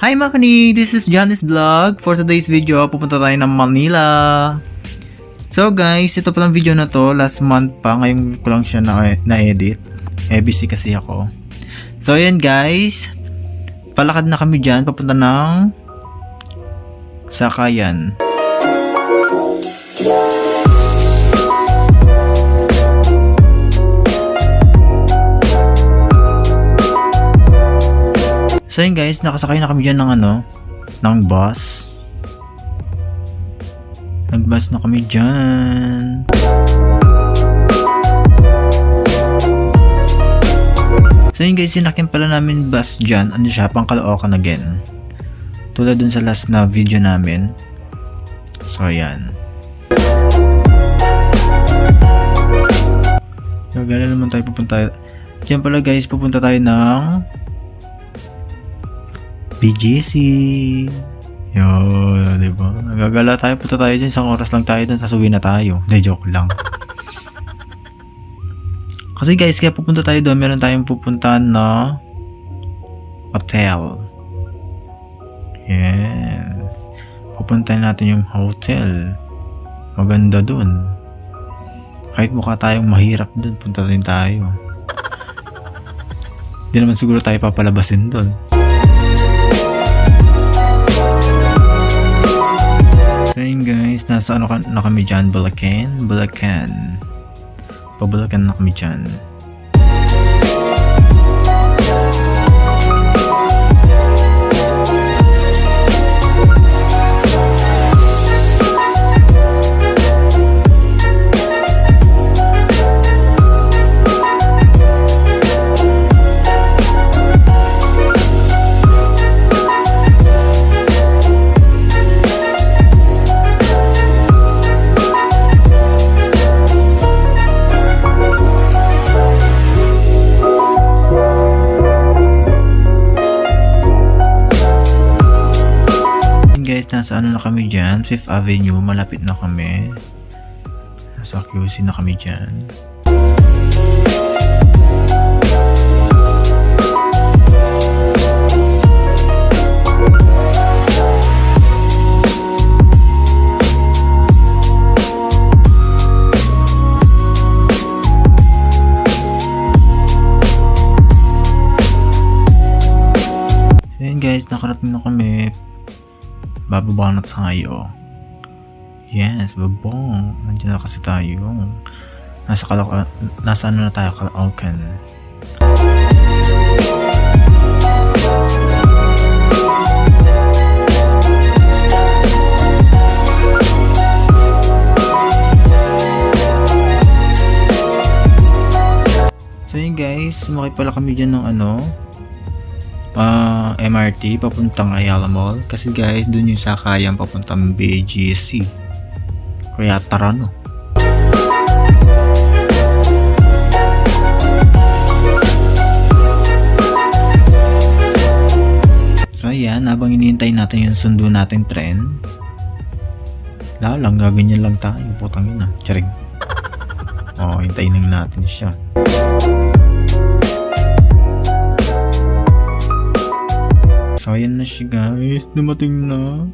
Hi Makani! This is Johnny's Vlog. For today's video, pupunta tayo ng Manila. So guys, ito palang video na to. Last month pa. Ngayon ko lang siya na-edit. Busy kasi ako. So ayan guys. Palakad na kami dyan. Papunta ng Sakayan. So yun guys, nakasakay na kami dyan ng bus. Nag-bus na kami dyan. So yun guys, sinakyan pala namin bus dyan. Ano siya, pang Caloocan again. Tulad dun sa last na video namin. So yan. Gagala naman tayo pupunta. Diyan pala guys, pupunta tayo ng BGC. Yo, diba? Nagagala tayo, punta tayo dyan. Isang oras lang tayo dun, sasuwi na tayo. Hindi, joke lang. Kasi guys, kaya pupunta tayo doon, meron tayong pupuntahan na hotel. Yes. Pupuntahan natin yung hotel. Maganda doon. Kahit mukha tayong mahirap doon, punta rin tayo. Hindi naman siguro tayo papalabasin doon. So yun guys, nasa na kami dyan, Bulacan. Pabulacan na kami dyan. Nasa na kami dyan, 5th Avenue, malapit na kami. Nasa QC na kami dyan. So yun guys, nakarating na kami. Bababa na tayo. Yes, babong. Nandiyan na kasi tayo. Nasa ano na tayo, Caloocan. So yun guys, sumakay pala kami dyan ng MRT papuntang Ayala Mall kasi guys dun yung sakayan papuntang BGC, kaya tara no. So ayan, habang iniintay natin yung sundo natin tren, lalang gaganyan lang tayo, putang ina, charing. Hintayin lang natin siya. So ayan na siya guys, dumating na.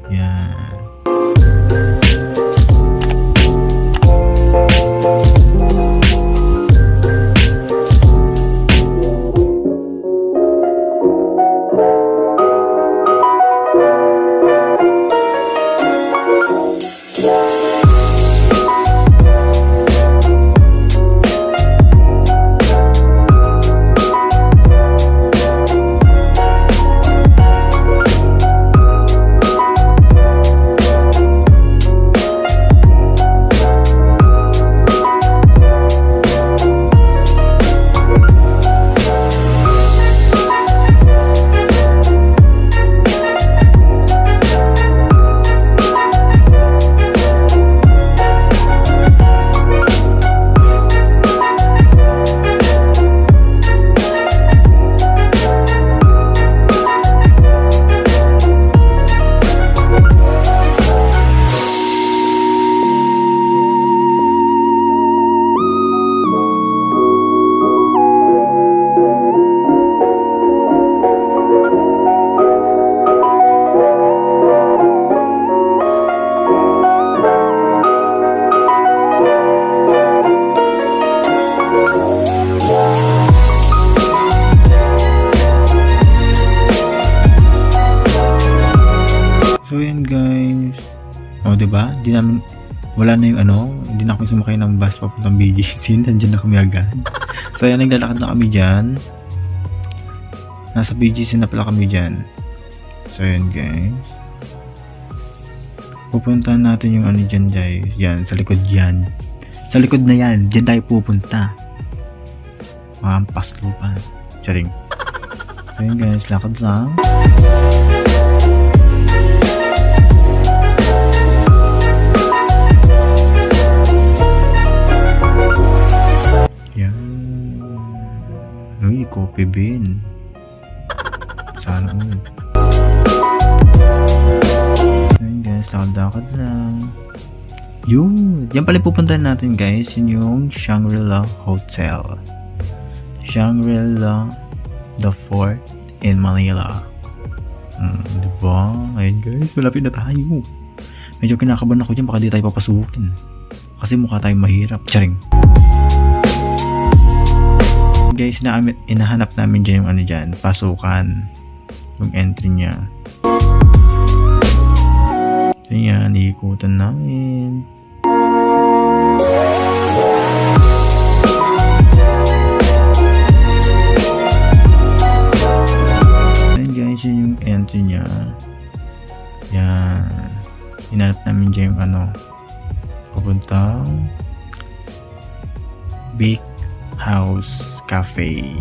Yan. So yun guys. O diba? Wala na yung hindi na kami sumakay ng bus papuntang BGC. Nandiyan na kami agad. So yan, naglalakad na kami dyan. Nasa BGC na pala kami dyan. So yun guys. Pupuntahan natin yung dyan guys. Yan, sa likod yan. Sa likod na yan. Dyan tayo pupunta. Mampas lupa. Charing. So yun guys, lakad lang. Yan. Uy, coffee bean. Sana all. Lakad-lakad lang. Yun. Yan pala pupuntahan natin guys. Yun yung Shangri-La Hotel. Shangri-La The Fort in Manila. Diba? Ayun guys. Malapit na tayo. Medyo kinakabahan ako dyan. Baka di tayo papasukin. Kasi mukha tayong mahirap. Charing. Guys, inahanap namin dyan yung dyan. Pasukan. Yung entry niya. Ayan, iikutan namin. Ayan guys, yun yung entry niya. Ayan. Hinanap namin dyan yung papuntang Big House Cafe.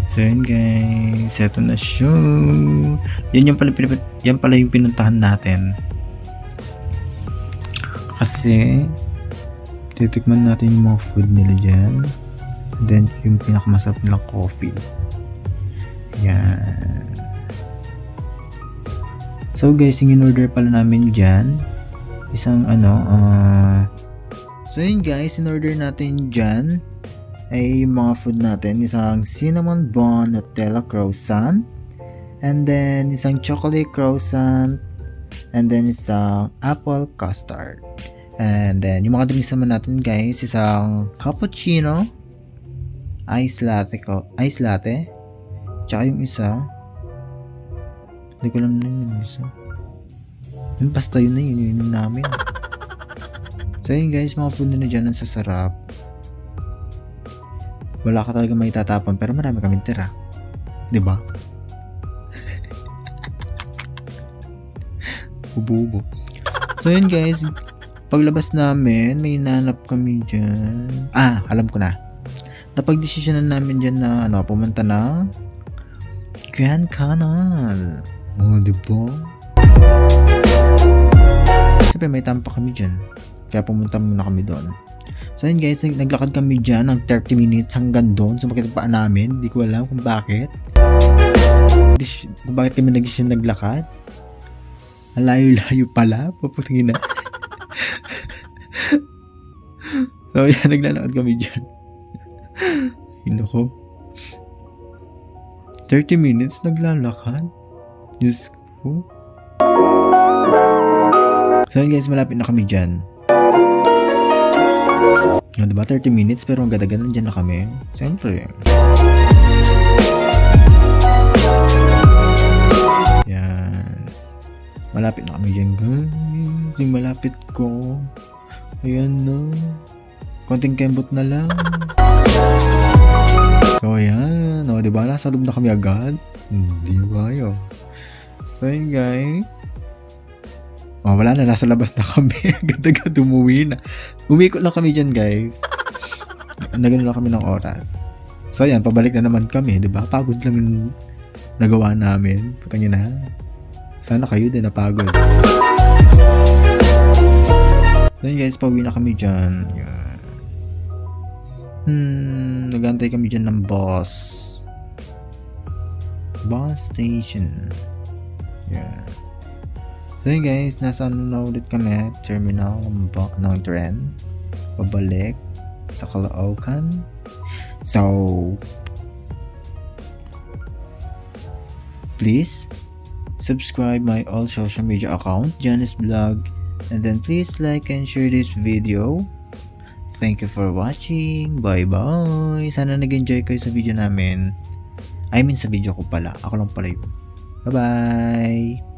So yun guys, eto na siya. Yan pala yung pinuntahan natin. Kasi titikman natin yung mga food nila dyan. And then yung pinakamasarap nilang coffee. Yan. So guys, yung in-order pala namin dyan, isang so yun guys, in-order natin dyan ay yung mga food natin, isang cinnamon bun Nutella croissant, and then isang chocolate croissant, and then isang apple custard, and then yung mga drinks naman natin guys, isang cappuccino, ice latte, tsaka yung isa, hindi ko alam na yung isa, basta yun na yun namin. So yun guys, mga food na dyan ang sasarap. Wala ka talaga may tatapon, pero marami kaming tira. Diba? Ubo-ubo. So yun guys, paglabas namin, may nanap kami dyan. Alam ko na. Napag-desisyonan namin dyan na pumunta ng Grand Canal. Diba? Siyempre may tampa kami dyan. Kaya pumunta muna kami doon. So yun guys, naglakad kami dyan ng 30 minutes hanggang doon. Sumakit ang paa namin. Hindi ko alam kung bakit. Kung bakit kami naglakad. Ang layo-layo pala. Paputangin na. So yan, naglalakad kami dyan. Hindi ko. 30 minutes naglalakad. Diyos ko. So yun guys, malapit na kami dyan. Diba 30 minutes pero ang ganda-ganda dyan na kami. Siyempre. Yan. Malapit na kami dyan guys. Yung malapit ko. Ayan na. Konting kembot na lang. So ayan. Diba nasa loob na kami agad. Hindi kayo. So ayan guys. Wala na, nasa labas na kami. Agad-agad umuwi na. Umikot lang kami dyan guys. Nagano lang kami ng oras. So ayan, pabalik na naman kami, diba? Pagod lang yung nagawa namin. Putangin na. Sana kayo din napagod. So ayan guys, pauwi na kami dyan. Yan. Nagantay kami dyan ng bus station. Yan. So yun guys, nasa na ulit kami, terminal ng tren, pabalik sa Caloocan. So please subscribe my all social media account, Janice Vlog, and then please like and share this video. Thank you for watching. Bye bye. Sana nag-enjoy kayo sa video namin. I mean sa video ko pala. Ako lang pala yun. Bye bye.